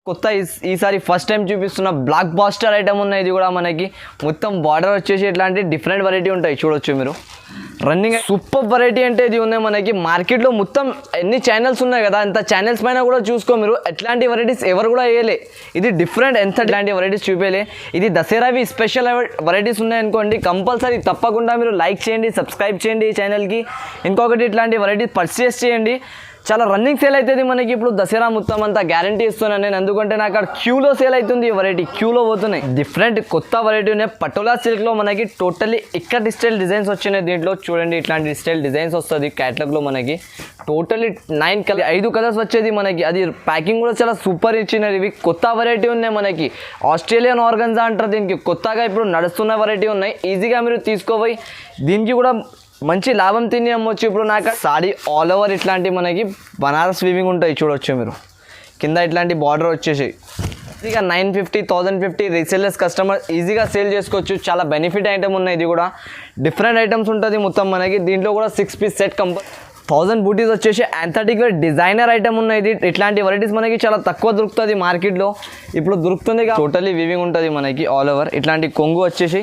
కొత్త ఈసారి first time చూపిస్తున్న బ్లాక్ బాస్టర్ ఐటమ్ ఉన్నాయి. ఇది కూడా మనకి మొత్తం బార్డర్ వచ్చేసి ఇట్లాంటి డిఫరెంట్ వెరైటీ ఉంటాయి. చూడొచ్చు మీరు రన్నింగ్ సూపర్ వెరైటీ అంటే ఇది ఉన్నాయి మనకి మార్కెట్లో. మొత్తం ఎన్ని ఛానల్స్ ఉన్నాయి కదా, అంత ఛానల్స్ పైన కూడా చూసుకో మీరు, ఎట్లాంటి వెరైటీస్ ఎవరు కూడా వేయలే. ఇది డిఫరెంట్, ఎంత ఇట్లాంటి వెరైటీస్ చూపేలే. ఇది దసరావి స్పెషల్ వెరైటీస్ ఉన్నాయనుకోండి, కంపల్సరీ తప్పకుండా మీరు లైక్ చేయండి, సబ్స్క్రైబ్ చేయండి ఈ ఛానల్కి. ఇంకొకటి ఇట్లాంటి వెరైటీస్ పర్చేస్ చేయండి. చాలా రన్నింగ్ సేల్ అవుతుంది మనకి ఇప్పుడు దసరా మొత్తం అంతా గ్యారంటీ ఇస్తున్నాను నేను. ఎందుకంటే నాకు అక్కడ క్యూలో సేల్ అవుతుంది ఈ వెరైటీ, క్యూలో పోతున్నాయి. డిఫరెంట్ కొత్త వెరైటీ ఉన్నాయి. పటోలా సిల్క్లో మనకి టోటల్లీ ఇక్కడ స్టైల్ డిజైన్స్ వచ్చినాయి. దీంట్లో చూడండి ఇట్లాంటి స్టైల్ డిజైన్స్ వస్తుంది క్యాటలాగ్లో మనకి. టోటల్లీ 5 కలర్స్ వచ్చేది మనకి. అది ప్యాకింగ్ కూడా చాలా సూపర్ ఇచ్చినది. ఇవి కొత్త వెరైటీ ఉన్నాయి మనకి. ఆస్ట్రేలియన్ ఆర్గన్జా అంటారు దీనికి. కొత్తగా ఇప్పుడు నడుస్తున్న వెరైటీ ఉన్నాయి. ఈజీగా మీరు తీసుకోపోయి దీనికి కూడా మంచి లాభం తిని అమ్మొచ్చు. ఇప్పుడు నాకు సాడీ ఆల్ ఓవర్ ఇట్లాంటి మనకి బనారస్ వీవింగ్ ఉంటాయి. చూడొచ్చు మీరు కింద ఇట్లాంటి బార్డర్ వచ్చేసి ఈజీగా 950, 1050 రీసేలర్స్ కస్టమర్ ఈజీగా సేల్ చేసుకోవచ్చు. చాలా బెనిఫిట్ ఐటమ్ ఉన్నాయి. ఇది కూడా డిఫరెంట్ ఐటమ్స్ ఉంటుంది మొత్తం మనకి. దీంట్లో కూడా 6 పీస్ సెట్ 1000 బూటీస్ వచ్చేసి యాంథటిక్ డిజైనర్ ఐటమ్ ఉన్నాయి. ఇది ఇట్లాంటి వెరైటీస్ మనకి చాలా తక్కువ దొరుకుతుంది మార్కెట్లో, ఇప్పుడు దొరుకుతుంది. టోటలీ వీవింగ్ ఉంటుంది మనకి ఆల్ ఓవర్. ఇట్లాంటి కొంగు వచ్చేసి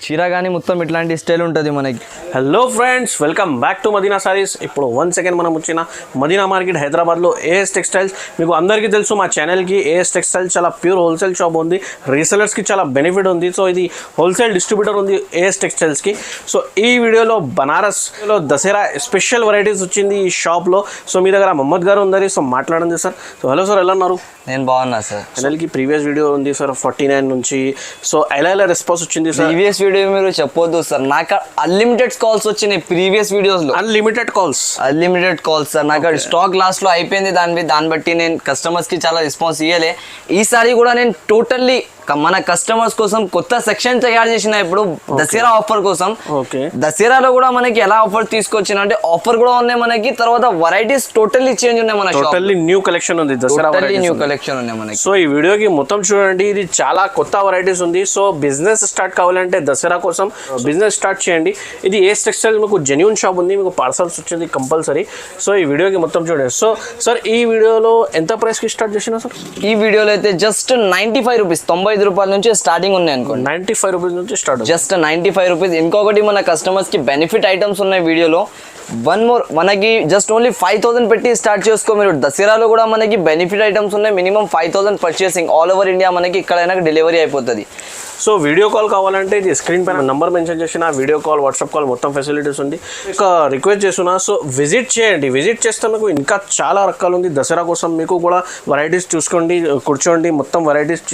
చీర కానీ మొత్తం ఇట్లాంటి స్టైల్ ఉంటుంది మనకి. Hello friends, welcome back to Madina sarees. ఇప్పుడు 1 సెకండ్ మనం వచ్చిన మదీనా మార్కెట్ హైదరాబాద్లో ఏఎస్ టెక్స్టైల్స్. మీకు అందరికీ తెలుసు మా ఛానల్కి ఏఎస్ టెక్స్టైల్స్ చాలా ప్యూర్ హోల్సేల్ షాప్ ఉంది. రీసెలర్స్కి చాలా బెనిఫిట్ ఉంది. సో ఇది హోల్సేల్ డిస్ట్రిబ్యూటర్ ఉంది ఏఎస్ టెక్స్టైల్స్కి. సో ఈ వీడియోలో బనారస్లో దసరా స్పెషల్ వెరైటీస్ వచ్చింది ఈ షాప్లో. సో మీ దగ్గర మహమ్మద్ గారు ఉన్నారు. సో మాట్లాడండి సార్. సో హలో సార్, ఎలా ఉన్నారు? నేను బాగున్నా సార్. ఛానల్కి ప్రీవియస్ వీడియో ఉంది సార్ 49 నుంచి. సో ఎలా రెస్పాన్స్ వచ్చింది సార్? ప్రీవియస్ వీడియో మీరు చెప్పొద్దు సార్, నాకు అన్లిమిటెడ్ కాల్స్ వచ్చినాయి ప్రీవియస్ వీడియోస్లో. Unlimited calls sir. నాకు స్టాక్ లాస్ట్లో అయిపోయింది. దాన్ని బట్టి నేను కస్టమర్స్కి చాలా రెస్పాన్స్ ఇవ్వలే. ఈసారి కూడా నేను టోటల్లీ మన కస్టమర్స్ కోసం కొత్త సెక్షన్ తయారు చేసిన ఇప్పుడు దసరా ఆఫర్ కోసం. దసరాలో కూడా మనకి ఎలా ఆఫర్ తీసుకొచ్చిన అంటే ఆఫర్ కూడా ఉన్నాయి మనకి. తర్వాత వెరైటీస్ టోటల్లీ చేంజ్ ఉన్నాయి మన షాప్. టోటల్లీ న్యూ కలెక్షన్ ఉంది. దసరా న్యూ కలెక్షన్ ఉన్నాయి మనకి. సో ఈ వీడియోకి మొత్తం చూడండి, ఇది చాలా కొత్త వెరైటీస్ ఉంది. సో బిజినెస్ స్టార్ట్ కావాలంటే దసరా కోసం బిజినెస్ స్టార్ట్ చేయండి. ఇది ఏఎస్ టెక్స్టైల్ మీకు జెన్యూన్ షాప్ ఉంది. మీకు పార్సల్స్ వచ్చింది కంపల్సరీ. సో ఈ వీడియోకి మొత్తం చూడండి. సో సార్ ఈ వీడియోలో ఎంత ప్రైస్ కి స్టార్ట్ చేసినా సార్? ఈ వీడియోలో అయితే జస్ట్ 95 రూపీస్, 95 రూపాయల నుంచి స్టార్టింగ్ ఉన్నాయి అనుకోండి. 95 రూపీస్ నుంచి స్టార్ట్, జస్ట్ 95 రూపీస్. ఇంకొకటి మన కస్టమర్స్ కి బెనిఫిట్ ఐటమ్స్ ఉన్నాయి వీడియోలో. వన్ మోర్, మనకి జస్ట్ ఓన్లీ 5000 పెట్టి స్టార్ట్ చేసుకో మీరు. దసరాలో కూడా మనకి బెనిఫిట్ ఐటమ్స్ ఉన్నాయి. Minimum 5000 purchasing all over India మనకి ఎక్కడైనా డెలివరీ అయిపోతుంది. సో వీడియో కాల్ కావాలంటే ఇది స్క్రీన్ పైన నంబర్ మెన్షన్ చేసిన వీడియో కాల్, వాట్సాప్ కాల్ మొత్తం ఫెసిలిటీస్ ఉంది. ఒక రిక్వెస్ట్ చేస్తున్నా, సో విజిట్ చేయండి. విజిట్ చేస్తే మీకు ఇంకా చాలా రకాలు ఉంది దసరా కోసం. మీకు కూడా వెరైటీస్ చూసుకోండి, కూర్చోండి, మొత్తం వెరైటీస్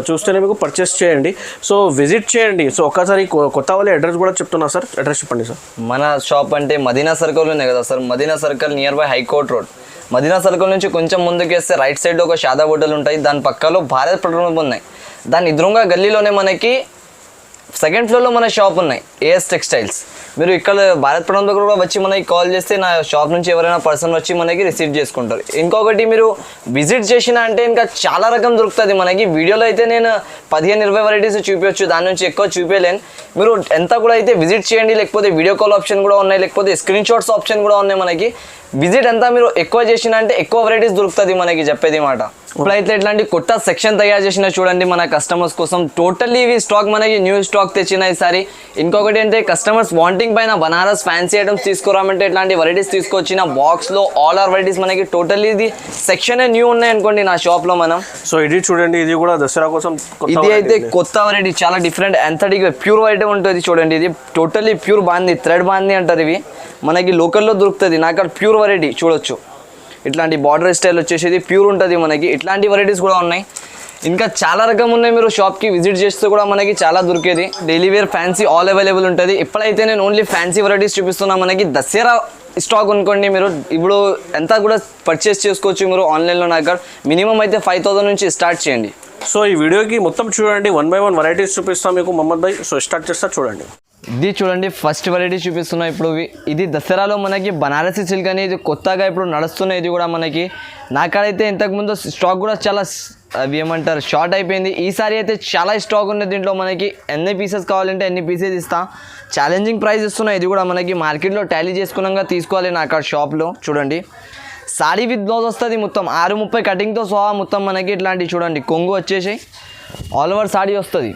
చూస్తేనే మీకు పర్చేస్ చేయండి. సో విజిట్ చేయండి. సో ఒక్కసారి కొత్త వాళ్ళ అడ్రస్ కూడా చెప్తున్నా సార్, అడ్రస్ చెప్పండి సార్. మన షాప్ అంటే మదీనా సర్కిల్ ఉన్నాయి కదా sir. Madina circle near by high court road. Madina circle నుంచి కొంచెం ముందుకేస్తే రైట్ సైడ్ ఒక షాదా హోటల్ ఉంటాయి. దాని పక్కలో భారత్ పెట్రోల్ ఉన్నాయి. దాని ఎదురుగా గల్లీలోనే మనకి 2nd ఫ్లోర్లో మన షాప్ ఉన్నాయి ఏఎస్ టెక్స్టైల్స్. మీరు ఇక్కడ భారత్ పెట్రోల్ దగ్గర కూడా వచ్చి మనకి కాల్ చేస్తే నా షాప్ నుంచి ఎవరైనా పర్సన్ వచ్చి మనకి రిసీవ్ చేసుకుంటారు. ఇంకొకటి మీరు విజిట్ చేసిన అంటే ఇంకా చాలా రకం దొరుకుతుంది మనకి. వీడియోలో అయితే నేను 15-20 వెరైటీస్ చూపించచ్చు, దాని నుంచి ఎక్కువ చూపించలేను. మీరు ఎంత కూడా అయితే విజిట్ చేయండి. లేకపోతే వీడియో కాల్ ఆప్షన్ కూడా ఉన్నాయి, లేకపోతే స్క్రీన్ షాట్స్ ఆప్షన్ కూడా ఉన్నాయి మనకి. విజిట్ అంతా మీరు ఎక్కువ చేసిన అంటే ఎక్కువ వెరైటీస్ దొరుకుతుంది మనకి, చెప్పేది మాట. ఇప్పుడైతే ఇట్లాంటి కొత్త సెక్షన్ తయారు చేసిన చూడండి మన కస్టమర్స్ కోసం. టోటల్లీ ఇవి స్టాక్ మనకి న్యూ స్టాక్ తెచ్చిన ఈసారి. ఇంకొకటి అంటే కస్టమర్స్ వాంటింగ్ పైన బనారస్ ఫ్యాన్సీ ఐటమ్స్ తీసుకురామంటే ఇట్లాంటి వెరైటీస్ తీసుకొచ్చిన బాక్స్లో ఆల్ ఆర్ వెరైటీస్ మనకి టోటల్లీ ఇది సెక్షనే న్యూ ఉన్నాయి అనుకోండి నా షాప్లో మనం. సో ఇది చూడండి, ఇది కూడా దసరా కోసం. ఇది అయితే కొత్త వెరైటీ, చాలా డిఫరెంట్ యాంథటిక్ ప్యూర్ ఐటమ్ ఉంటుంది చూడండి. ఇది టోటల్లీ ప్యూర్ బాంది, థ్రెడ్ బాంది అంటారు. ఇవి మనకి లోకల్లో దొరుకుతుంది. నాకు అక్కడ ప్యూర్ వెరైటీ చూడొచ్చు. ఇట్లాంటి బార్డర్ స్టైల్ వచ్చేసి ప్యూర్ ఉంటుంది మనకి. ఇట్లాంటి వెరైటీస్ కూడా ఉన్నాయి. ఇంకా చాలా రకం ఉన్నాయి. మీరు షాప్కి విజిట్ చేస్తే కూడా మనకి చాలా దొరికేది. Daily wear fancy all available ఉంటుంది. ఇప్పుడైతే నేను ఓన్లీ ఫ్యాన్సీ వెరైటీస్ చూపిస్తున్నా మనకి. దసరా స్టాక్ అనుకోండి మీరు. ఇప్పుడు ఎంత కూడా పర్చేస్ చేసుకోవచ్చు మీరు ఆన్లైన్లో. నాకు మినిమం అయితే 5000 నుంచి స్టార్ట్ చేయండి. సో ఈ వీడియోకి మొత్తం చూడండి, 1 by 1 వెరైటీస్ చూపిస్తాం మీకు మహమ్మద్ భాయ్. సో స్టార్ట్ చేస్తా చూడండి. ఇది చూడండి ఫస్ట్ వెరైటీ చూపిస్తున్నా ఇప్పుడు. ఇది దసరాలో మనకి బనారసి సిల్క్ అని ఇది కొత్తగా ఇప్పుడు నడుస్తున్నాయి. ఇది కూడా మనకి నాకైతే ఇంతకుముందు స్టాక్ కూడా చాలా అవి ఏమంటారు షార్ట్ అయిపోయింది. ఈసారి అయితే చాలా స్టాక్ ఉంది దీంట్లో. మనకి ఎన్ని పీసెస్ కావాలంటే ఎన్ని పీసెస్ ఇస్తా. ఛాలెంజింగ్ ప్రైస్ ఇస్తున్నాయి. ఇది కూడా మనకి మార్కెట్లో టాలీ చేసుకున్నాక తీసుకోవాలి నాకు షాప్లో. చూడండి సారీ విత్ బ్లౌజ్ వస్తుంది మొత్తం 630 కటింగ్తో సహా మొత్తం మనకి ఇట్లాంటి చూడండి కొంగు వచ్చేసి ఆల్ ఓవర్ సారీ వస్తుంది.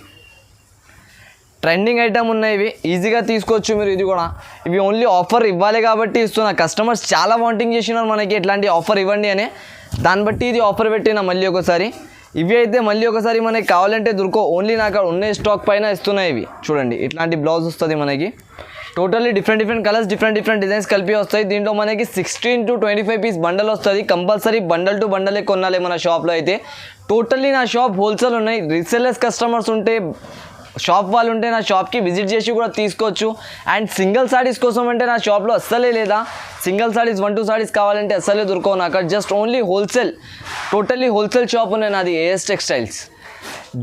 ట్రెండింగ్ ఐటమ్ ఉన్నాయి ఇవి, ఈజీగా తీసుకోవచ్చు మీరు. ఇది కూడా ఇవి ఓన్లీ ఆఫర్ ఇవ్వాలి కాబట్టి ఇస్తున్నా. కస్టమర్స్ చాలా వాంటింగ్ చేసినారు మనకి ఇట్లాంటి ఆఫర్ ఇవ్వండి అని, దాన్ని బట్టి ఇది ఆఫర్ పెట్టినా మళ్ళీ ఒకసారి. ఇవి అయితే మళ్ళీ ఒకసారి మనకి కావాలంటే దొరకో, ఓన్లీ నాకు ఉన్న స్టాక్ పైన ఇస్తున్నాయి ఇవి. చూడండి ఇట్లాంటి బ్లౌజ్ వస్తుంది మనకి, totally different colours different designs కలిపి వస్తాయి. దీంట్లో మనకి 16 to 25 పీస్ బండల్ వస్తుంది. కంపల్సరీ బండల్ టు బండలే కొనాలి మన షాప్లో అయితే. టోటల్లీ నా షాప్ హోల్సేల్ ఉన్నాయి. రీసెల్లర్స్ కస్టమర్స్ ఉంటే, షాప్ వాళ్ళు ఉంటే నా షాప్కి విజిట్ చేసి కూడా తీసుకోవచ్చు. అండ్ సింగిల్ సారీస్ కోసం అంటే నా షాప్లో అస్సలే లేదా. సింగిల్ సారీస్ 1-2 సారీస్ కావాలంటే అస్సలే దొరకవు నాకు. Just only wholesale, totally wholesale shop ఉన్నాయి నాది, ఏఎస్ టెక్స్టైల్స్.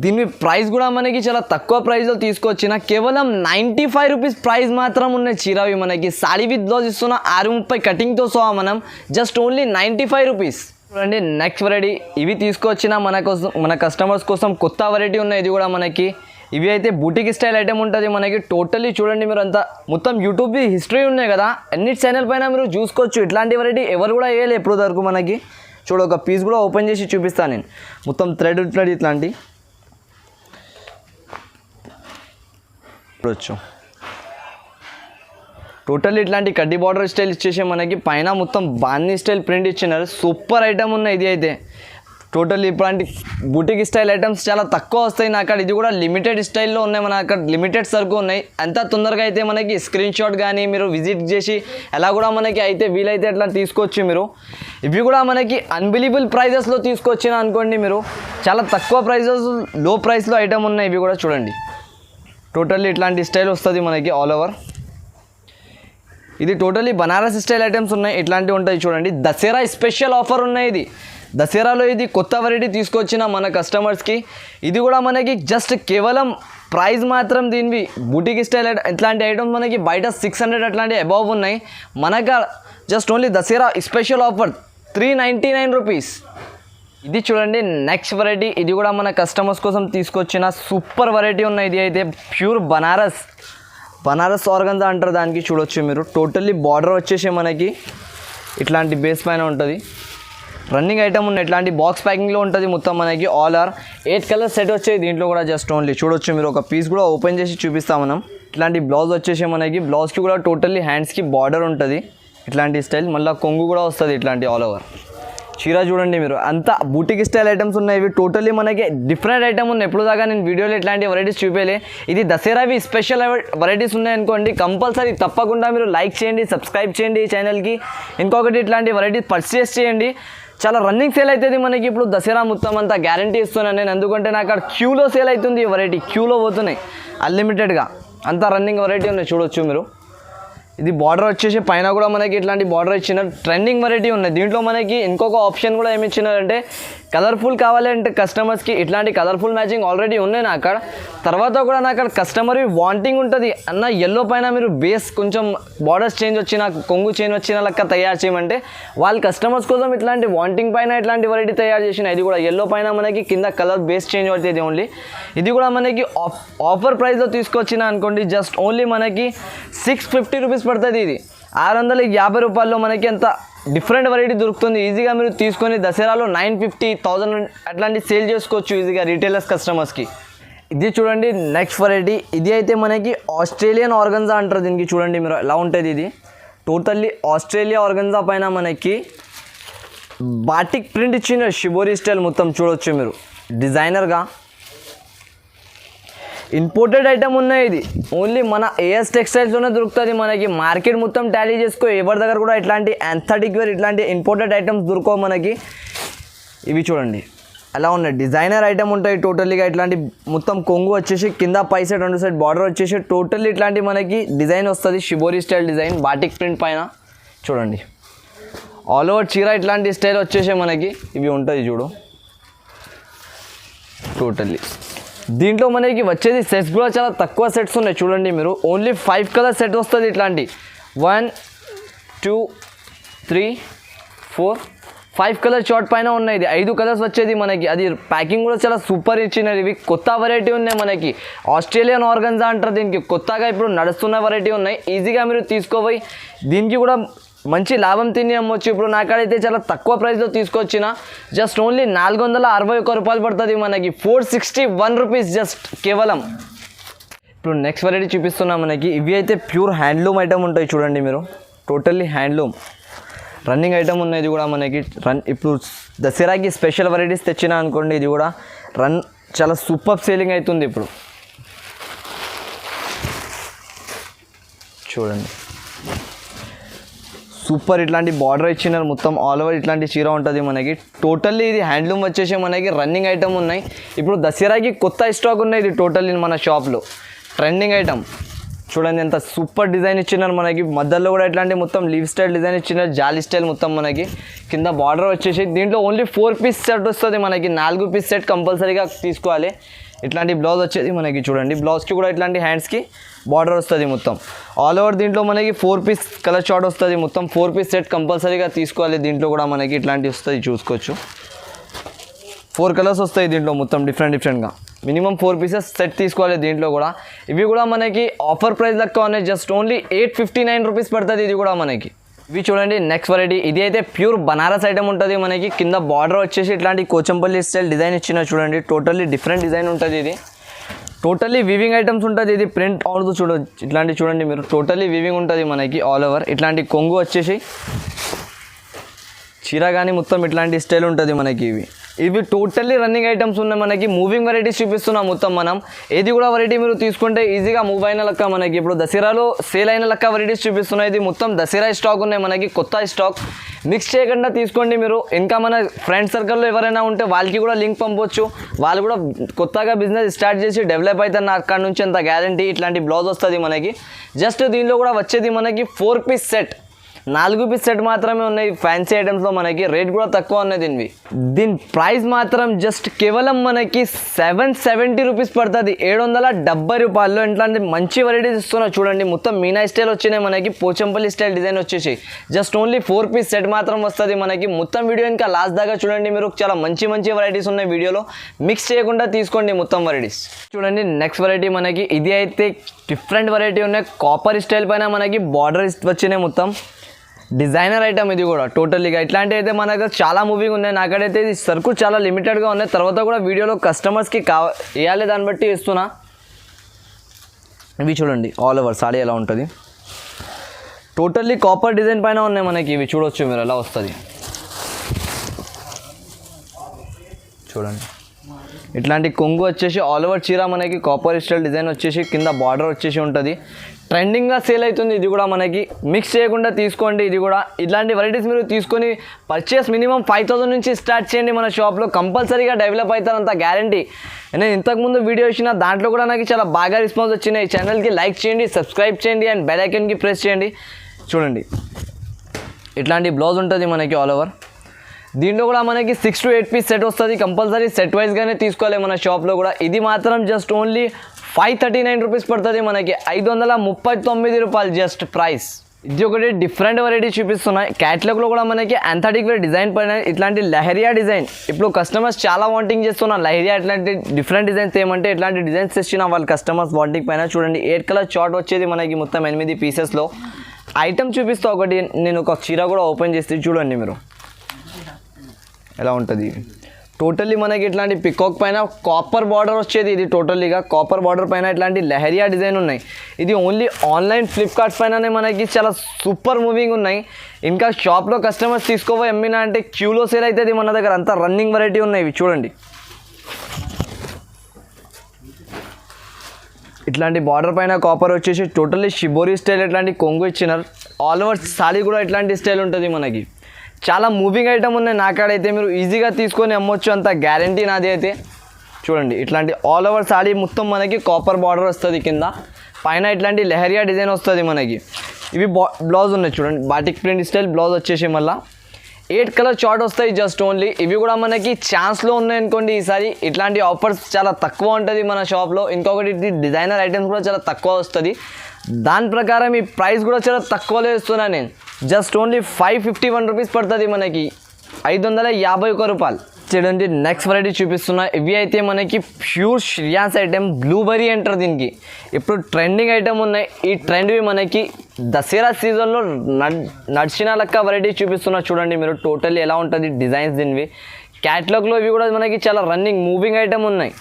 దీని ప్రైస్ కూడా మనకి చాలా తక్కువ ప్రైస్లో తీసుకొచ్చిన, కేవలం 95 రూపీస్ ప్రైస్ మాత్రం ఉన్నాయి చీరవి మనకి. సారీ విత్ బ్లౌజ్ ఇస్తున్న 630 కటింగ్తో సహా మనం, జస్ట్ ఓన్లీ 95 రూపీస్. చూడండి నెక్స్ట్ వెరైటీ, ఇవి తీసుకొచ్చిన మన కోసం, మన కస్టమర్స్ కోసం కొత్త వెరైటీ ఉన్నాయి. ఇది కూడా మనకి ఇవి అయితే బూటిక్ స్టైల్ ఐటమ్ ఉంటుంది మనకి. టోటల్లీ చూడండి మీరు అంతా మొత్తం యూట్యూబ్ హిస్టరీ ఉన్నాయి కదా, అన్ని ఛానల్ పైన మీరు చూసుకోవచ్చు. ఇట్లాంటి వెరైటీ ఎవరు కూడా వేయలేదు ఎప్పుడు వరకు మనకి. చూడ ఒక పీస్ కూడా ఓపెన్ చేసి చూపిస్తాను నేను. మొత్తం థ్రెడ్ ఇట్లాంటి చూడొచ్చు. టోటల్లీ ఇట్లాంటి కడ్డీ బార్డర్ స్టైల్ ఇచ్చేసి మనకి పైన మొత్తం బాందీ స్టైల్ ప్రింట్ ఇచ్చినారు. సూపర్ ఐటమ్ ఉన్నాయి ఇది అయితే. టోటల్లీ ఇట్లాంటి బూటిక్ స్టైల్ ఐటమ్స్ చాలా తక్కువ వస్తాయి నా అక్కడ. ఇది కూడా లిమిటెడ్ స్టైల్లో ఉన్నాయి మన అక్కడ, లిమిటెడ్ సరుకు ఉన్నాయి. అంత తొందరగా అయితే మనకి స్క్రీన్ షాట్ కానీ మీరు విజిట్ చేసి ఎలా కూడా మనకి అయితే వీలైతే అట్లా తీసుకోవచ్చు మీరు. ఇవి కూడా మనకి అన్బిలీవబుల్ ప్రైజెస్లో తీసుకొచ్చిన అనుకోండి మీరు. చాలా తక్కువ ప్రైజెస్, లో ప్రైస్లో ఐటమ్ ఉన్నాయి ఇవి కూడా చూడండి. టోటల్లీ ఇట్లాంటి స్టైల్ వస్తుంది మనకి ఆల్ ఓవర్. ఇది టోటల్లీ బనారస్ స్టైల్ ఐటమ్స్ ఉన్నాయి, ఇట్లాంటివి ఉంటాయి చూడండి. దసరా స్పెషల్ ఆఫర్ ఉన్నాయి ఇది. దసరాలో ఇది కొత్త వెరైటీ తీసుకొచ్చిన మన కస్టమర్స్కి. ఇది కూడా మనకి జస్ట్ కేవలం ప్రైస్ మాత్రం దీనివి బూటిక్ స్టైల్ ఇట్లాంటి ఐటమ్స్ మనకి బయట 600 అట్లాంటి అబవ్ ఉన్నాయి. మనకు just only Dasara special offer 399 rupees. ఇది చూడండి నెక్స్ట్ వెరైటీ, ఇది కూడా మన కస్టమర్స్ కోసం తీసుకొచ్చిన సూపర్ వెరైటీ ఉన్నాయి. ఇది అయితే ప్యూర్ బనారస్ ఆర్గంజా అంటారు దానికి. చూడొచ్చు మీరు టోటల్లీ బార్డర్ వచ్చేసి మనకి ఇట్లాంటి బేస్ పైన ఉంటుంది. రన్నింగ్ ఐటమ్ ఉన్నాయి, ఇట్లాంటి బాక్స్ ప్యాకింగ్లో ఉంటుంది మొత్తం మనకి. ఆల్ ఆర్ 8 కలర్ సెట్ వచ్చాయి దీంట్లో కూడా. జస్ట్ ఓన్లీ చూడొచ్చు మీరు, ఒక పీస్ కూడా ఓపెన్ చేసి చూపిస్తాం మనం. ఇట్లాంటి బ్లౌజ్ వచ్చేసి మనకి, బ్లౌజ్కి కూడా టోటల్లీ హ్యాండ్స్కి బార్డర్ ఉంటుంది ఇట్లాంటి స్టైల్. మళ్ళీ కొంగు కూడా వస్తుంది ఇట్లాంటి ఆల్ ఓవర్. చీర చూడండి మీరు, అంతా బూటిక్ స్టైల్ ఐటమ్స్ ఉన్నాయి ఇవి. టోటల్లీ మనకి డిఫరెంట్ ఐటమ్ ఉన్నాయి. ఎప్పుడు దాకా నేను వీడియోలో ఇట్లాంటి వెరైటీస్ చూపేలే. ఇది దసరావి స్పెషల్ వెరైటీస్ ఉన్నాయనుకోండి, కంపల్సరీ తప్పకుండా మీరు లైక్ చేయండి, సబ్స్క్రైబ్ చేయండి ఈ ఛానల్కి. ఇంకొకటి ఇట్లాంటి వెరైటీస్ పర్చేస్ చేయండి. చాలా రన్నింగ్ సేల్ అవుతుంది మనకి ఇప్పుడు దసరా మొత్తం అంతా, గ్యారంటీ ఇస్తున్నాను నేను. ఎందుకంటే నాకు అక్కడ క్యూలో సేల్ అవుతుంది ఈ వెరైటీ, క్యూలో పోతున్నాయి అన్లిమిటెడ్గా. అంతా రన్నింగ్ వెరైటీ ఉన్నాయి చూడొచ్చు మీరు. ఇది బార్డర్ వచ్చేసి పైన కూడా మనకి ఇట్లాంటి బార్డర్ ఇచ్చినారు. ట్రెండింగ్ వెరైటీ ఉన్నాయి దీంట్లో. మనకి ఇంకొక ఆప్షన్ కూడా ఏమి ఇచ్చినారంటే, కలర్ఫుల్ కావాలంటే కస్టమర్స్కి ఇట్లాంటి కలర్ఫుల్ మ్యాచింగ్ ఆల్రెడీ ఉన్నాయి నా అక్కడ. తర్వాత కూడా నాకు అక్కడ కస్టమర్ వాంటింగ్ ఉంటుంది, అన్న ఎల్లో పైన మీరు బేస్ కొంచెం బార్డర్స్ చేంజ్ వచ్చిన, కొంగు చేంజ్ వచ్చిన లెక్క తయారు చేయమంటే, వాళ్ళ కస్టమర్స్ కోసం ఇట్లాంటి వాంటింగ్ పైన ఇట్లాంటి వెరైటీ తయారు చేసిన. ఇది కూడా ఎల్లో పైన మనకి కింద కలర్ బేస్ చేంజ్ అవుతుంది ఓన్లీ. ఇది కూడా మనకి ఆఫర్ ప్రైస్లో తీసుకొచ్చిన అనుకోండి, జస్ట్ ఓన్లీ మనకి 650 రూపీస్ పడుతుంది. ఇది 650 రూపాయల్లో మనకి ఎంత డిఫరెంట్ వెరైటీ దొరుకుతుంది. ఈజీగా మీరు తీసుకొని దసరాలో 950, 1000 అట్లాంటి సేల్ చేసుకోవచ్చు ఈజీగా రీటైలర్స్ కస్టమర్స్కి. ఇది చూడండి నెక్స్ట్ వెరైటీ, ఇది అయితే మనకి ఆస్ట్రేలియన్ ఆర్గన్జా అంటారు దీనికి. చూడండి మీరు ఎలా ఉంటుంది ఇది. టోటల్లీ ఆస్ట్రేలియా ఆర్గన్జా పైన మనకి బాటిక్ ప్రింట్ ఇచ్చిన షిబోరి స్టైల్ మొత్తం చూడొచ్చు మీరు. డిజైనర్గా ఇంపోర్టెడ్ ఐటమ్ ఉన్నాయి. ఇది ఓన్లీ మన ఏఎస్ టెక్స్టైల్స్లోనే దొరుకుతుంది మనకి. మార్కెట్ మొత్తం టాలీ చేసుకో, ఎవరి దగ్గర కూడా ఇట్లాంటి యాంథటిక్ వేర్ ఇట్లాంటి ఇంపోర్టెడ్ ఐటమ్స్ దొరకవు మనకి. ఇవి చూడండి ఎలా ఉన్నాయి, డిజైనర్ ఐటమ్ ఉంటాయి టోటల్లీగా. ఇట్లాంటి మొత్తం కొంగు వచ్చేసి కింద పై సైడ్ 2 సైడ్ బార్డర్ వచ్చేసి టోటల్లీ ఇట్లాంటి మనకి డిజైన్ వస్తుంది. Shibori style design batik print పైన చూడండి. ఆల్ ఓవర్ చీర ఇట్లాంటి స్టైల్ వచ్చేసి మనకి ఇవి ఉంటుంది చూడు. టోటల్లీ దీంట్లో మనకి వచ్చేది సెట్స్ కూడా చాలా తక్కువ సెట్స్ ఉన్నాయి చూడండి మీరు. ఓన్లీ 5 కలర్ సెట్ వస్తుంది ఇట్లాంటి. 1 2 3 4 5 కలర్ షార్ట్ పైన ఉన్నాయి. ఇది 5 కలర్స్ వచ్చేది మనకి. అది ప్యాకింగ్ కూడా చాలా సూపర్ ఇచ్చినది. ఇవి కొత్త వెరైటీ ఉన్నాయి మనకి. ఆస్ట్రేలియన్ ఆర్గన్జా అంటారు దీనికి. కొత్తగా ఇప్పుడు నడుస్తున్న వెరైటీ ఉన్నాయి. ఈజీగా మీరు తీసుకోపోయి దీనికి కూడా మంచి లాభం తిని అమ్మొచ్చు. ఇప్పుడు నాకైతే చాలా తక్కువ ప్రైస్లో తీసుకొచ్చిన జస్ట్ ఓన్లీ 461 రూపాయలు పడుతుంది మనకి, 461 రూపీస్ జస్ట్ కేవలం. ఇప్పుడు నెక్స్ట్ వెరైటీ చూపిస్తున్నా మనకి. ఇవి అయితే ప్యూర్ హ్యాండ్లూమ్ ఐటమ్ ఉంటాయి చూడండి మీరు, టోటల్లీ హ్యాండ్లూమ్ రన్నింగ్ ఐటమ్ ఉన్నాయి. ఇది కూడా మనకి ఇప్పుడు దసరాకి స్పెషల్ వెరైటీస్ తెచ్చినా అనుకోండి, ఇది కూడా చాలా సూపర్ సేలింగ్ అవుతుంది ఇప్పుడు. చూడండి సూపర్ ఇట్లాంటి బార్డర్ ఇచ్చినారు, మొత్తం ఆల్ ఓవర్ ఇట్లాంటి చీర ఉంటుంది మనకి. టోటల్లీ ఇది హ్యాండ్లూమ్ వచ్చేసి మనకి రన్నింగ్ ఐటమ్ ఉన్నాయి. ఇప్పుడు దసరాకి కొత్త స్టాక్ ఉన్నాయి ఇది టోటల్లీ మన షాప్లో ట్రెండింగ్ ఐటమ్. చూడండి ఎంత సూపర్ డిజైన్ ఇచ్చినారు మనకి, మధ్యలో కూడా ఇట్లాంటి మొత్తం లీవ్ స్టైల్ డిజైన్ ఇచ్చినారు, జాలీ స్టైల్ మొత్తం మనకి. కింద బార్డర్ వచ్చేసి దీంట్లో ఓన్లీ 4 పీస్ సెట్ వస్తుంది మనకి, 4 పీస్ సెట్ కంపల్సరీగా తీసుకోవాలి. ఇట్లాంటి బ్లౌజ్ వచ్చేది మనకి చూడండి, బ్లౌజ్కి కూడా ఇట్లాంటి హ్యాండ్స్కి బార్డర్ వస్తుంది మొత్తం ఆల్ ఓవర్. దీంట్లో మనకి 4 పీస్ కలర్ షార్ట్ వస్తుంది మొత్తం, 4 పీస్ సెట్ కంపల్సరీగా తీసుకోవాలి. దీంట్లో కూడా మనకి ఇట్లాంటి వస్తుంది చూసుకోవచ్చు, 4 కలర్స్ వస్తాయి దీంట్లో మొత్తం డిఫరెంట్గా. మినిమం 4 పీసెస్ సెట్ తీసుకోవాలి దీంట్లో కూడా. ఇవి కూడా మనకి ఆఫర్ ప్రైస్ లెక్క ఉన్నాయి, జస్ట్ ఓన్లీ 859 రూపీస్ పడుతుంది ఇది కూడా మనకి. ఇవి చూడండి నెక్స్ట్ వెరైటీ. ఇది అయితే ప్యూర్ బనారస్ ఐటమ్ ఉంటుంది మనకి. కింద బార్డర్ వచ్చేసి ఇట్లాంటి కోచంపల్లి స్టైల్ డిజైన్ ఇచ్చిన చూడండి, టోటల్లీ డిఫరెంట్ డిజైన్ ఉంటుంది ఇది. టోటల్లీ వీవింగ్ ఐటమ్స్ ఉంటుంది ఇది, ప్రింట్ అవును చూడొచ్చు ఇట్లాంటి చూడండి మీరు, టోటల్లీ వీవింగ్ ఉంటుంది మనకి ఆల్ ఓవర్. ఇట్లాంటి కొంగు వచ్చేసి చీర కానీ మొత్తం ఇట్లాంటి స్టైల్ ఉంటుంది మనకి. ఇవి టోటల్లీ రన్నింగ్ ఐటమ్స్ ఉన్నాయి మనకి. మూవింగ్ వెరైటీస్ చూపిస్తున్నాం మొత్తం మనం. ఏది కూడా వెరైటీ మీరు తీసుకుంటే ఈజీగా మూవ్ అయిన లెక్క మనకి. ఇప్పుడు దసరాలో సేల్ అయిన లెక్క వెరైటీస్ చూపిస్తున్నాయి. ఇది మొత్తం దసరా స్టాక్ ఉన్నాయి మనకి, కొత్త స్టాక్. మిక్స్ చేయకుండా తీసుకోండి మీరు. ఇంకా మన ఫ్రెండ్ సర్కిల్లో ఎవరైనా ఉంటే వాళ్ళకి కూడా లింక్ పంపొచ్చు, వాళ్ళు కూడా కొత్తగా బిజినెస్ స్టార్ట్ చేసి డెవలప్ అవుతారు అక్కడ నుంచి, అంత గ్యారంటీ. ఇట్లాంటి బ్లౌజ్ వస్తుంది మనకి. జస్ట్ దీనిలో కూడా వచ్చేది మనకి 4 పీస్ సెట్, 4 పీస్ సెట్ మాత్రమే ఉన్నాయి ఫ్యాన్సీ ఐటమ్స్లో మనకి. రేట్ కూడా తక్కువ ఉన్నాయి దీని ప్రైస్ మాత్రం జస్ట్ కేవలం మనకి 770 రూపీస్ పడుతుంది, 770 రూపాయల్లో. ఇట్లాంటి మంచి వెరైటీస్ ఇస్తున్నా చూడండి, మొత్తం మీనా స్టైల్ వచ్చినాయి మనకి, పోచంపల్లి స్టైల్ డిజైన్ వచ్చేసి జస్ట్ ఓన్లీ 4 పీస్ సెట్ మాత్రం వస్తుంది మనకి. మొత్తం వీడియో ఇంకా లాస్ట్ దాకా చూడండి మీరు, చాలా మంచి వెరైటీస్ ఉన్నాయి వీడియోలో. మిక్స్ చేయకుండా తీసుకోండి మొత్తం వెరైటీస్. చూడండి నెక్స్ట్ వెరైటీ మనకి. ఇది అయితే డిఫరెంట్ వెరైటీ ఉన్నాయి, కాపర్ స్టైల్ పైన మనకి బార్డర్ వచ్చినాయి మొత్తం. డిజైనర్ ఐటమ్ ఇది కూడా టోటల్లీగా. ఇట్లాంటివి అయితే మనకు చాలా మూవింగ్ ఉన్నాయి. నాకైతే ఇది సరుకు చాలా లిమిటెడ్గా ఉన్నాయి, తర్వాత కూడా వీడియోలో కస్టమర్స్కి వేయాలి దాన్ని బట్టి ఇస్తున్నా. ఇవి చూడండి ఆల్ ఓవర్ సాడీ ఎలా ఉంటుంది, టోటల్లీ కాపర్ డిజైన్ పైన ఉన్నాయి మనకి. ఇవి చూడొచ్చు మీరు ఎలా వస్తుంది చూడండి. ఇట్లాంటి కొంగు వచ్చేసి ఆల్ ఓవర్ చీర మనకి, కాపర్ స్టైల్ డిజైన్ వచ్చేసి కింద బార్డర్ వచ్చేసి ఉంటుంది. ట్రెండింగ్గా సేల్ అవుతుంది ఇది కూడా మనకి. మిక్స్ చేయకుండా తీసుకోండి ఇది కూడా. ఇట్లాంటి వెరైటీస్ మీరు తీసుకొని పర్చేస్ మినిమం 5000 నుంచి స్టార్ట్ చేయండి మన షాప్లో, కంపల్సరీగా డెవలప్ అవుతారంత గ్యారంటీ. నేను ఇంతకుముందు వీడియో ఇచ్చిన దాంట్లో కూడా నాకు చాలా బాగా రెస్పాన్స్ వచ్చినాయి. ఈ ఛానల్కి లైక్ చేయండి, సబ్స్క్రైబ్ చేయండి అండ్ బెల్ ఐకాన్కి ప్రెస్ చేయండి. చూడండి ఇట్లాంటి బ్లౌజ్ ఉంటుంది మనకి ఆల్ ఓవర్. దీంట్లో కూడా మనకి 6 to 8 పీస్ సెట్ వస్తుంది, కంపల్సరీ సెట్ వైజ్గానే తీసుకోవాలి మన షాప్లో కూడా. ఇది మాత్రం జస్ట్ ఓన్లీ 539 రూపీస్ పడుతుంది మనకి, 539 రూపాయలు జస్ట్ ప్రైస్. ఇది ఒకటి డిఫరెంట్ వెరైటీ చూపిస్తున్నాయి. క్యాటలాగ్లో కూడా మనకి యాంథటిక్ వేర్ డిజైన్ పైన ఇట్లాంటి లహరియా డిజైన్. ఇప్పుడు కస్టమర్స్ చాలా వాంటింగ్ చేస్తున్నారు లహరియా, ఇట్లాంటి డిఫరెంట్ డిజైన్స్ ఏమంటే ఇట్లాంటి డిజైన్స్ తెచ్చిన వాళ్ళు కస్టమర్స్ వాంటింగ్ పైన. చూడండి 8 కలర్ చార్ట్ వచ్చేది మనకి మొత్తం 8 పీసెస్లో. ఐటమ్ చూపిస్తా ఒకటి, నేను ఒక చీర కూడా ఓపెన్ చేస్తే చూడండి మీరు ఎలా ఉంటుంది. టోటల్లీ మనకి ఇట్లాంటి పికాక్ పైన కాపర్ బార్డర్ వచ్చేది. ఇది టోటల్లీగా కాపర్ బార్డర్ పైన ఇట్లాంటి లహరియా డిజైన్ ఉన్నాయి. ఇది ఓన్లీ ఆన్లైన్ ఫ్లిప్కార్ట్ పైననే మనకి చాలా సూపర్ మూవింగ్ ఉన్నాయి. ఇంకా షాప్లో కస్టమర్స్ తీసుకోవో ఎమ్మినా అంటే క్యూలో సేల్ అవుతుంది మన దగ్గర, అంతా రన్నింగ్ వెరైటీ ఉన్నాయి. ఇవి చూడండి ఇట్లాంటి బార్డర్ పైన కాపర్ వచ్చేసి టోటల్లీ షిబోరి స్టైల్ ఇట్లాంటి కొంగు ఇచ్చినారు. ఆల్ ఓవర్ సాడీ కూడా ఇట్లాంటి స్టైల్ ఉంటుంది మనకి. చాలా మూవింగ్ ఐటమ్ ఉన్నాయి నాకాడైతే, మీరు ఈజీగా తీసుకొని అమ్మొచ్చు, అంత గ్యారంటీ నాది అయితే. చూడండి ఇట్లాంటి ఆల్ ఓవర్ సాడీ మొత్తం మనకి కాపర్ బార్డర్ వస్తుంది, కింద పైన ఇట్లాంటి లహరియా డిజైన్ వస్తుంది మనకి. ఇవి బ్లౌజ్ ఉన్నాయి చూడండి, బాటిక్ ప్రింట్ స్టైల్ బ్లౌజ్ వచ్చేసి మళ్ళీ 8 కలర్ చార్ట్ వస్తాయి జస్ట్ ఓన్లీ. ఇవి కూడా మనకి ఛాన్స్లో ఉన్నాయి అనుకోండి ఈసారి. ఇట్లాంటి ఆఫర్స్ చాలా తక్కువ ఉంటుంది మన షాప్లో. ఇంకొకటి డిజైనర్ ఐటమ్స్ కూడా చాలా తక్కువ వస్తుంది, దాని ప్రకారం ఈ ప్రైస్ కూడా చాలా తక్కువలో ఇస్తున్నాను నేను. జస్ట్ ఓన్లీ 551 రూపీస్ పడుతుంది మనకి, 551 రూపాయలు. చూడండి నెక్స్ట్ వెరైటీ చూపిస్తున్నా. ఇవి అయితే మనకి ప్యూర్ శ్రియాన్స్ ఐటెం, బ్లూబెర్రీ అంటారు దీనికి. ఇప్పుడు ట్రెండింగ్ ఐటెం ఉన్నాయి. ఈ ట్రెండ్వి మనకి దసరా సీజన్లో నడిచిన లెక్క వెరైటీ చూపిస్తున్నా. చూడండి మీరు టోటల్లీ ఎలా ఉంటుంది డిజైన్స్ దీనివి. క్యాటలాగ్లో ఇవి కూడా మనకి చాలా రన్నింగ్ మూవింగ్ ఐటెం ఉన్నాయి.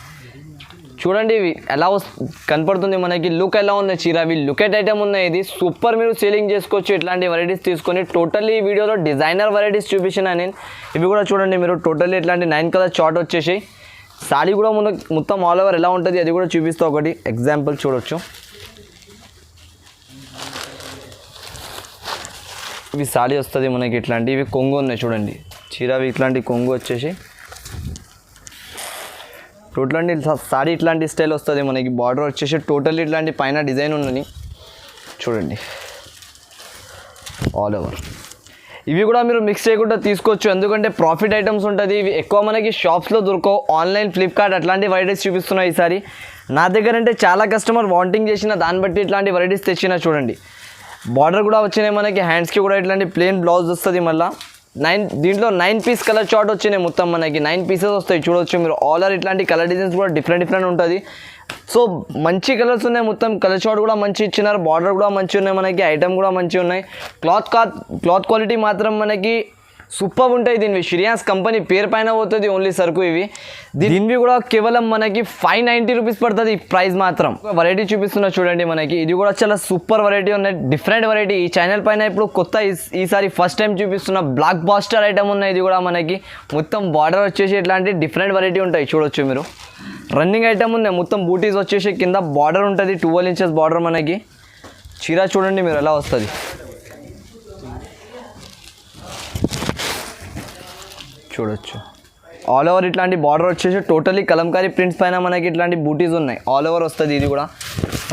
చూడండి ఇవి ఎలా కనపడుతుంది మనకి, లుక్ ఎలా ఉంది చీర. అవి లుకెట్ ఐటమ్ ఉన్నాయి. ఇది సూపర్, మీరు సేలింగ్ చేసుకోవచ్చు ఇట్లాంటి వెరైటీస్ తీసుకొని. టోటల్లీ ఈ వీడియోలో డిజైనర్ వెరైటీస్ చూపించిన నేను. ఇవి కూడా చూడండి మీరు టోటల్లీ ఇట్లాంటి 9 కలర్ చార్ట్ వచ్చేసి. సాడీ కూడా మొత్తం ఆల్ ఓవర్ ఎలా ఉంటుంది అది కూడా చూపిస్తా. ఒకటి ఎగ్జాంపుల్ చూడొచ్చు. ఇవి సాడీ వస్తుంది మనకి ఇట్లాంటి. ఇవి కొంగు ఉన్నాయి చూడండి చీర. అవి ఇట్లాంటి కొంగు వచ్చేసి టోటల్ సారీ ఇట్లాంటి స్టైల్ వస్తుంది మనకి. బార్డర్ వచ్చేసి టోటల్ ఇట్లాంటి పైన డిజైన్ ఉన్నది చూడండి ఆల్ ఓవర్. ఇవి కూడా మీరు మిక్స్ చేయకుండా తీసుకోవచ్చు, ఎందుకంటే ప్రాఫిట్ ఐటమ్స్ ఉంటుంది. ఇవి ఎక్కువ మనకి షాప్స్లో దొరకవు. ఆన్లైన్ ఫ్లిప్కార్ట్ అట్లాంటి వెరైటీస్ చూపిస్తున్నాయి ఈసారి. నా దగ్గర అంటే చాలా కస్టమర్ వాంటింగ్ చేసిన దాన్ని బట్టి ఇట్లాంటి వెరైటీస్ తెచ్చిన. చూడండి బార్డర్ కూడా వచ్చినాయి మనకి. హ్యాండ్స్కి కూడా ఇట్లాంటి ప్లెయిన్ బ్లౌజ్ వస్తుంది. మళ్ళీ దీంట్లో 9 పీస్ కలర్ చార్ట్ వచ్చినాయి. మొత్తం మనకి 9 పీసెస్ వస్తాయి. చూడవచ్చు మీరు ఆల్ ఓవర్ ఇట్లాంటి కలర్ డిజైన్స్ కూడా డిఫరెంట్ ఉంటుంది. సో మంచి కలర్స్ ఉన్నాయి. మొత్తం కలర్ చార్ట్ కూడా మంచి ఇచ్చినారు. బార్డర్ కూడా మంచి ఉన్నాయి మనకి. ఐటమ్ కూడా మంచి ఉన్నాయి. క్లాత్ క్వాలిటీ మాత్రం మనకి సూపర్ ఉంటాయి. దీనివి శ్రియాన్స్ కంపెనీ పేరు పైన పోతుంది ఓన్లీ సరుకు. దీనివి కూడా కేవలం మనకి 590 రూపీస్ పడుతుంది ప్రైస్ మాత్రం. వెరైటీ చూపిస్తున్నా చూడండి మనకి. ఇది కూడా చాలా సూపర్ వెరైటీ ఉన్నాయి, డిఫరెంట్ వెరైటీ. ఈ ఛానల్ పైన ఇప్పుడు కొత్త ఈసారి ఫస్ట్ టైం చూపిస్తున్న బ్లాక్ బాస్టర్ ఐటమ్ ఉన్నాయి. ఇది కూడా మనకి మొత్తం బార్డర్ వచ్చేసి ఇట్లాంటి డిఫరెంట్ వెరైటీ ఉంటాయి. చూడొచ్చు మీరు రన్నింగ్ ఐటమ్ ఉన్నాయి. మొత్తం బూటీస్ వచ్చేసి కింద బార్డర్ ఉంటుంది 12 ఇంచెస్ బార్డర్ మనకి. చీర చూడండి మీరు ఎలా వస్తుంది. చూడొచ్చు ఆల్ ఓవర్ ఇట్లాంటి బార్డర్ వచ్చేసి టోటలీ కలంకారీ ప్రింట్స్ పైన మనకి ఇట్లాంటి బూటీస్ ఉన్నాయి. ఆల్ ఓవర్ వస్తుంది. ఇది కూడా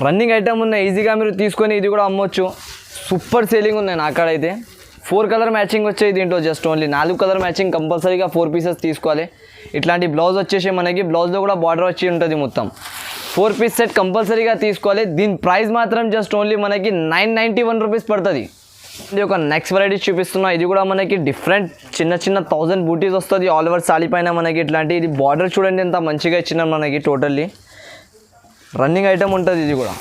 రన్నింగ్ ఐటమ్ ఉన్నాయి. ఈజీగా మీరు తీసుకొని ఇది కూడా అమ్మొచ్చు. సూపర్ సేలింగ్ ఉన్నాయి నా కాడ అయితే. 4 కలర్ మ్యాచింగ్ వచ్చాయి దీంట్లో. జస్ట్ ఓన్లీ 4 కలర్ మ్యాచింగ్ కంపల్సరీగా 4 పీసెస్ తీసుకోవాలి. ఇట్లాంటి బ్లౌజ్ వచ్చేసి మనకి బ్లౌజ్లో కూడా బార్డర్ వచ్చి ఉంటుంది. మొత్తం 4 పీస్ సెట్ కంపల్సరీగా తీసుకోవాలి. దీని ప్రైస్ మాత్రం జస్ట్ ఓన్లీ మనకి 991 రూపీస్ పడుతుంది. ఇది ఒక నెక్స్ట్ వెరైటీ చూపిస్తున్నా. ఇది కూడా మనకి డిఫరెంట్ చిన్న 1000 బూటీస్ వస్తుంది ఆల్ ఓవర్ సాడీ పైన మనకి ఇట్లాంటి. ఇది బార్డర్ చూడండి ఎంత మంచిగా ఇచ్చిన మనకి. టోటల్లీ రన్నింగ్ ఐటమ్ ఉంటుంది. ఇది కూడా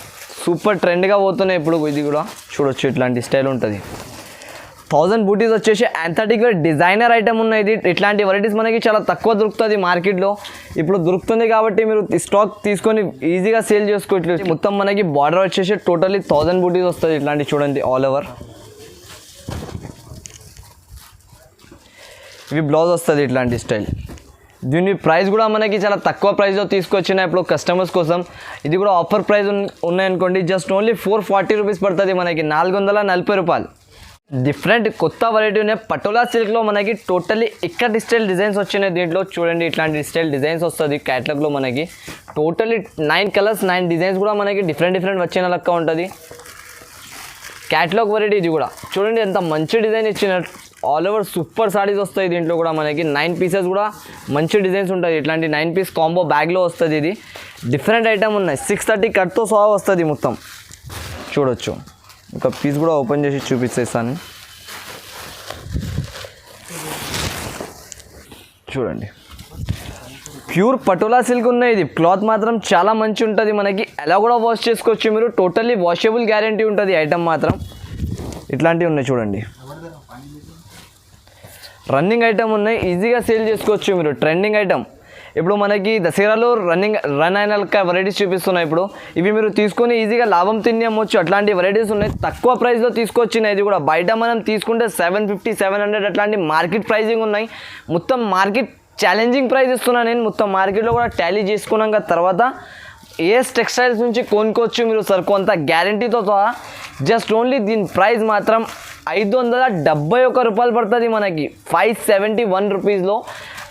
సూపర్ ట్రెండ్గా పోతున్నాయి ఇప్పుడు. ఇది కూడా చూడొచ్చు ఇట్లాంటి స్టైల్ ఉంటుంది. 1000 బూటీస్ వచ్చేసి యాంథటిక్ వేర్ డిజైనర్ ఐటమ్ ఉన్నాయి. ఇది ఇట్లాంటి వెరైటీస్ మనకి చాలా తక్కువ దొరుకుతుంది మార్కెట్లో. ఇప్పుడు దొరుకుతుంది కాబట్టి మీరు స్టాక్ తీసుకొని ఈజీగా సేల్ చేసుకోవచ్చు. మొత్తం మనకి బార్డర్ వచ్చేసి టోటల్లీ 1000 బూటీస్ వస్తుంది ఇట్లాంటి. చూడండి ఆల్ ఓవర్. ఇవి బ్లౌజ్ వస్తుంది ఇట్లాంటి స్టైల్. దీని ప్రైస్ కూడా మనకి చాలా తక్కువ ప్రైస్లో తీసుకొచ్చిన ఇప్పుడు కస్టమర్స్ కోసం. ఇది కూడా ఆఫర్ ప్రైస్ ఉన్నాయనుకోండి. జస్ట్ ఓన్లీ 440 రూపీస్ పడుతుంది మనకి. 440 రూపాయలు. డిఫరెంట్ కొత్త వెరైటీ ఉన్నాయి. పటోలా సిల్క్లో మనకి టోటల్లీ ఇక్కడ స్టైల్ డిజైన్స్ వచ్చినాయి దీంట్లో. చూడండి ఇట్లాంటి స్టైల్ డిజైన్స్ వస్తుంది క్యాటలాగ్లో మనకి. టోటల్లీ 9 కలర్స్ 9 డిజైన్స్ కూడా మనకి డిఫరెంట్ వచ్చిన లెక్క ఉంటుంది. క్యాటలాగ్ వెరైటీ ఇది కూడా. చూడండి ఎంత మంచి డిజైన్ ఇచ్చిన. ఆల్ ఓవర్ సూపర్ సారీస్ వస్తాయి దీంట్లో కూడా మనకి. 9 పీసెస్ కూడా మంచి డిజైన్స్ ఉంటుంది. ఇట్లాంటి 9 పీస్ కాంబో బ్యాగ్లో వస్తుంది. ఇది డిఫరెంట్ ఐటమ్ ఉన్నాయి. 630 కట్తో సహా వస్తుంది మొత్తం. చూడొచ్చు ఒక పీస్ కూడా ఓపెన్ చేసి చూపిస్తాను చూడండి. ప్యూర్ పటోలా సిల్క్ ఉన్నాయి. ఇది క్లాత్ మాత్రం చాలా మంచి ఉంటుంది మనకి. ఎలా కూడా వాష్ చేసుకోవచ్చు మీరు. టోటల్లీ వాషబుల్ గ్యారంటీ ఉంటుంది ఐటమ్ మాత్రం. ఇట్లాంటివి ఉన్నాయి చూడండి. రన్నింగ్ ఐటమ్ ఉన్నాయి. ఈజీగా సేల్ చేసుకోవచ్చు మీరు. ట్రెండింగ్ ఐటమ్ ఇప్పుడు మనకి దసరాలో రన్ అయిన వెరైటీస్ చూపిస్తున్నాయి ఇప్పుడు. ఇవి మీరు తీసుకొని ఈజీగా లాభం తిని అమ్మొచ్చు. అట్లాంటి వెరైటీస్ ఉన్నాయి. తక్కువ ప్రైస్లో తీసుకొచ్చినాయి. ఇది కూడా బయట మనం తీసుకుంటే 750 700 అట్లాంటి మార్కెట్ ప్రైజింగ్ ఉన్నాయి. మొత్తం మార్కెట్ ఛాలెంజింగ్ ప్రైస్ ఇస్తున్నాను నేను. మొత్తం మార్కెట్లో కూడా టాలీ చేసుకున్నాక తర్వాత ఏఎస్ టెక్స్టైల్స్ నుంచి కొనుక్కోవచ్చు మీరు సరుకు అంతా గ్యారంటీతో సహా. జస్ట్ ఓన్లీ దీని ప్రైస్ మాత్రం 571 రూపాయలు పడుతుంది మనకి. 571 రూపీస్లో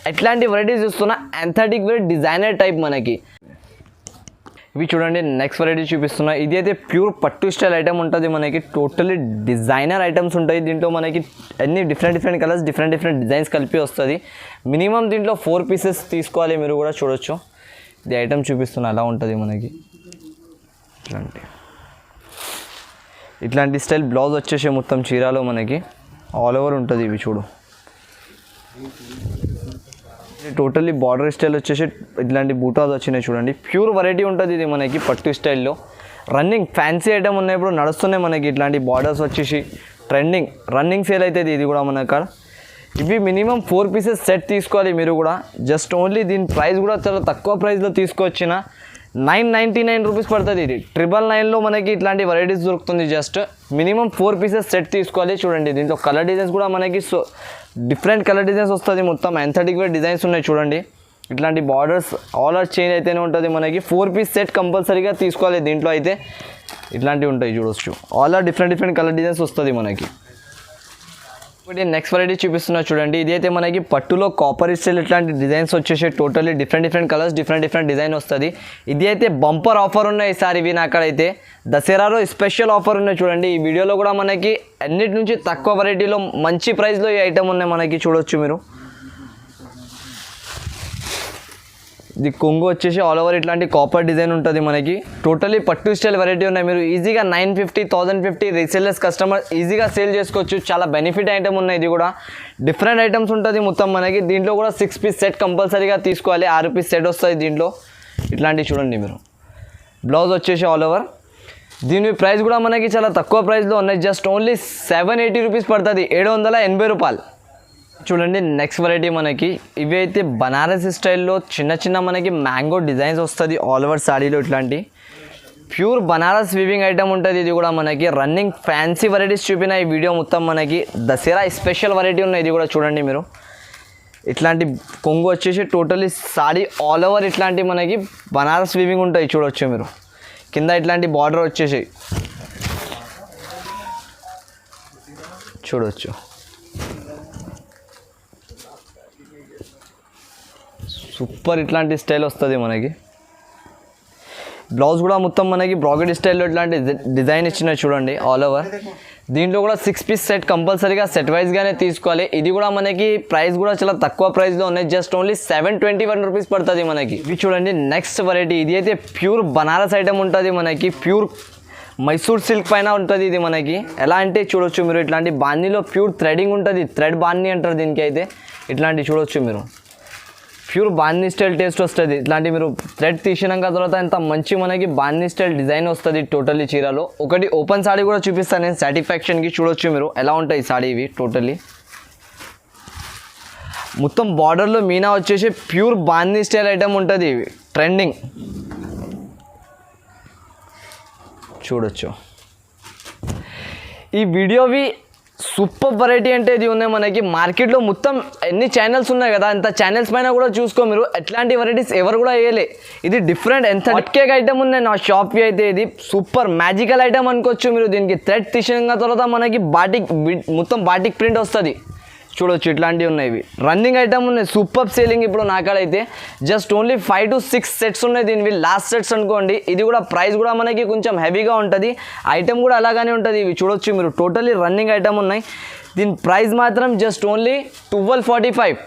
ఎట్లాంటి వెరైటీస్ ఇస్తున్నా. యాంథటిక్ వేర్ డిజైనర్ టైప్ మనకి. ఇవి చూడండి నెక్స్ట్ వెరైటీ చూపిస్తున్నా. ఇది అయితే ప్యూర్ పట్టు స్టైల్ ఐటమ్ ఉంటుంది మనకి. టోటల్లీ డిజైనర్ ఐటమ్స్ ఉంటాయి దీంట్లో మనకి. అన్ని డిఫరెంట్ కలర్స్ డిఫరెంట్ డిజైన్స్ కలిపి వస్తుంది. మినిమం దీంట్లో 4 పీసెస్ తీసుకోవాలి మీరు కూడా. చూడొచ్చు ఇది ఐటమ్ చూపిస్తున్నా ఎలా ఉంటుంది మనకి. ఇట్లాంటి స్టైల్ బ్లౌజ్ వచ్చేసి మొత్తం చీరలో మనకి ఆల్ ఓవర్ ఉంటుంది. ఇవి చూడు టోటల్లీ బార్డర్ స్టైల్ వచ్చేసి ఇట్లాంటి బూటాస్ వచ్చినాయి చూడండి. ప్యూర్ వెరైటీ ఉంటుంది ఇది మనకి పట్టు స్టైల్లో. రన్నింగ్ ఫ్యాన్సీ ఐటమ్ ఉన్నాయి, ఇప్పుడు నడుస్తున్నాయి మనకి ఇట్లాంటి బార్డర్స్ వచ్చేసి ట్రెండింగ్ రన్నింగ్ సేల్ అవుతుంది ఇది కూడా మన కాడ. ఇవి మినిమం 4 పీసెస్ సెట్ తీసుకోవాలి మీరు కూడా. జస్ట్ ఓన్లీ దీని ప్రైస్ కూడా చాలా తక్కువ ప్రైస్లో తీసుకొచ్చిన 999 రూపీస్ పడుతుంది. ఇది 999లో మనకి ఇట్లాంటి వెరైటీస్ దొరుకుతుంది. జస్ట్ మినిమం 4 పీసెస్ సెట్ తీసుకోవాలి. చూడండి దీంట్లో కలర్ డిజైన్స్ కూడా మనకి డిఫరెంట్ కలర్ డిజైన్స్ వస్తుంది. మొత్తం యాంథెటిక్ వేర్ డిజైన్స్ ఉన్నాయి చూడండి. ఇట్లాంటి బార్డర్స్ ఆల్ ఆర్ చేంజ్ అయితేనే ఉంటుంది మనకి. 4 పీస్ సెట్ కంపల్సరీగా తీసుకోవాలి. దీంట్లో అయితే ఇట్లాంటివి ఉంటాయి చూడొచ్చు. All are different colour designs వస్తుంది మనకి. ఇప్పుడు నెక్స్ట్ వెరైటీ చూపిస్తున్నా చూడండి. ఇది అయితే మనకి పట్టులో కాపర్ స్టైల్ ఇట్లాంటి డిజైన్స్ వచ్చేసి totally different colours different design వస్తుంది. ఇది అయితే బంపర్ ఆఫర్ ఉన్నాయి ఈసారి. ఇవి నాకైతే దసరాలో స్పెషల్ ఆఫర్ ఉన్నాయి చూడండి. ఈ వీడియోలో కూడా మనకి అన్నిటి నుంచి తక్కువ వెరైటీలో మంచి ప్రైస్లో ఈ ఐటమ్ ఉన్నాయి మనకి చూడొచ్చు మీరు. ఇది కొంగు వచ్చేసి ఆల్ ఓవర్ ఇట్లాంటి కాపర్ డిజైన్ ఉంటుంది మనకి. టోటలీ పట్టు స్టైల్ వెరైటీ ఉన్నాయి. మీరు ఈజీగా 950 1050 రీసేలర్స్ కస్టమర్ ఈజీగా సేల్ చేసుకోవచ్చు. చాలా బెనిఫిట్ ఐటమ్ ఉన్నాయి. ఇది కూడా డిఫరెంట్ ఐటమ్స్ ఉంటుంది మొత్తం మనకి. దీంట్లో కూడా 6 పీస్ సెట్ కంపల్సరీగా తీసుకోవాలి. 6 పీస్ సెట్ వస్తుంది దీంట్లో. ఇట్లాంటివి చూడండి మీరు. బ్లౌజ్ వచ్చేసి ఆల్ ఓవర్. దీని ప్రైస్ కూడా మనకి చాలా తక్కువ ప్రైస్లో ఉన్నాయి. జస్ట్ ఓన్లీ 780 రూపీస్ పడుతుంది, 780 రూపాయలు. చూడండి నెక్స్ట్ వెరైటీ మనకి. ఇవి అయితే బనారసి స్టైల్లో చిన్న మనకి మ్యాంగో డిజైన్స్ వస్తుంది ఆల్ ఓవర్ సాడీలో. ఇట్లాంటి ప్యూర్ బనారస్ వీవింగ్ ఐటమ్ ఉంటుంది. ఇది కూడా మనకి రన్నింగ్ ఫ్యాన్సీ వెరైటీస్ చూపిన ఈ వీడియో మొత్తం మనకి దసరా స్పెషల్ వెరైటీ ఉన్నాయి. ఇది కూడా చూడండి మీరు. ఇట్లాంటి కొంగు వచ్చేసి టోటలీ సాడీ ఆల్ ఓవర్ ఇట్లాంటి మనకి బనారస్ వీవింగ్ ఉంటాయి చూడొచ్చు మీరు. కింద ఇట్లాంటి బార్డర్ వచ్చేసి చూడొచ్చు. సూపర్ ఇట్లాంటి స్టైల్ వస్తుంది మనకి. బ్లౌజ్ కూడా మొత్తం మనకి బ్రాకెట్ స్టైల్లో ఇట్లాంటి డిజైన్ ఇచ్చిన చూడండి ఆల్ ఓవర్. దీంట్లో కూడా 6 పీస్ సెట్ కంపల్సరీగా సెట్ వైజ్గానే తీసుకోవాలి. ఇది కూడా మనకి ప్రైస్ కూడా చాలా తక్కువ ప్రైస్లో ఉన్నాయి. జస్ట్ ఓన్లీ 721 రూపీస్ పడుతుంది మనకి. ఇవి చూడండి నెక్స్ట్ వెరైటీ. ఇది అయితే ప్యూర్ బనారస్ ఐటమ్ ఉంటుంది మనకి. ప్యూర్ మైసూర్ సిల్క్ పైన ఉంటుంది ఇది మనకి. ఎలా అంటే చూడొచ్చు మీరు. ఇట్లాంటి బాందీలో ప్యూర్ థ్రెడింగ్ ఉంటుంది. థ్రెడ్ బాందీ అంటారు దీనికి అయితే. ఇట్లాంటి చూడొచ్చు మీరు. ప్యూర్ బాందీ స్టైల్ టేస్ట్ వస్తుంది. ఇట్లాంటి మీరు థ్రెడ్ తీసినాక తర్వాత ఎంత మంచి మనకి బాందీ స్టైల్ డిజైన్ వస్తుంది టోటల్లీ చీరలో. ఒకటి ఓపెన్ సాడీ కూడా చూపిస్తాను నేను సాటిస్ఫాక్షన్కి. చూడొచ్చు మీరు ఎలా ఉంటాయి సాడీ ఇవి. టోటల్లీ మొత్తం బార్డర్లో మీనా వచ్చేసి ప్యూర్ బాందీ స్టైల్ ఐటమ్ ఉంటుంది ఇవి. ట్రెండింగ్ చూడొచ్చు. ఈ వీడియోవి సూపర్ వెరైటీ అంటే ఇది ఉన్నాయి మనకి. మార్కెట్లో మొత్తం ఎన్ని ఛానల్స్ ఉన్నాయి కదా, అంత ఛానల్స్ పైన కూడా చూసుకో మీరు. ఎట్లాంటి వెరైటీస్ ఎవరు కూడా వేయలే. ఇది డిఫరెంట్ ఎంత కేక్ ఐటమ్ ఉన్నాయి నా షాప్కి అయితే. ఇది సూపర్ మ్యాజికల్ ఐటమ్ అనుకోవచ్చు మీరు. దీనికి థ్రెడ్ తీసిన తర్వాత మనకి బాటిక్ మొత్తం బాటిక్ ప్రింట్ వస్తుంది చూడొచ్చు. ఇట్లాంటివి ఉన్నాయి. ఇవి రన్నింగ్ ఐటమ్ ఉన్నాయి. సూపర్ సేలింగ్ ఇప్పుడు నాకాడైతే. జస్ట్ ఓన్లీ 5 to 6 సెట్స్ ఉన్నాయి దీనివి. లాస్ట్ సెట్స్ అనుకోండి. ఇది కూడా ప్రైస్ కూడా మనకి కొంచెం హెవీగా ఉంటుంది. ఐటమ్ కూడా అలాగానే ఉంటుంది. ఇవి చూడొచ్చు మీరు. టోటలీ రన్నింగ్ ఐటమ్ ఉన్నాయి. దీని ప్రైస్ మాత్రం జస్ట్ ఓన్లీ 1245.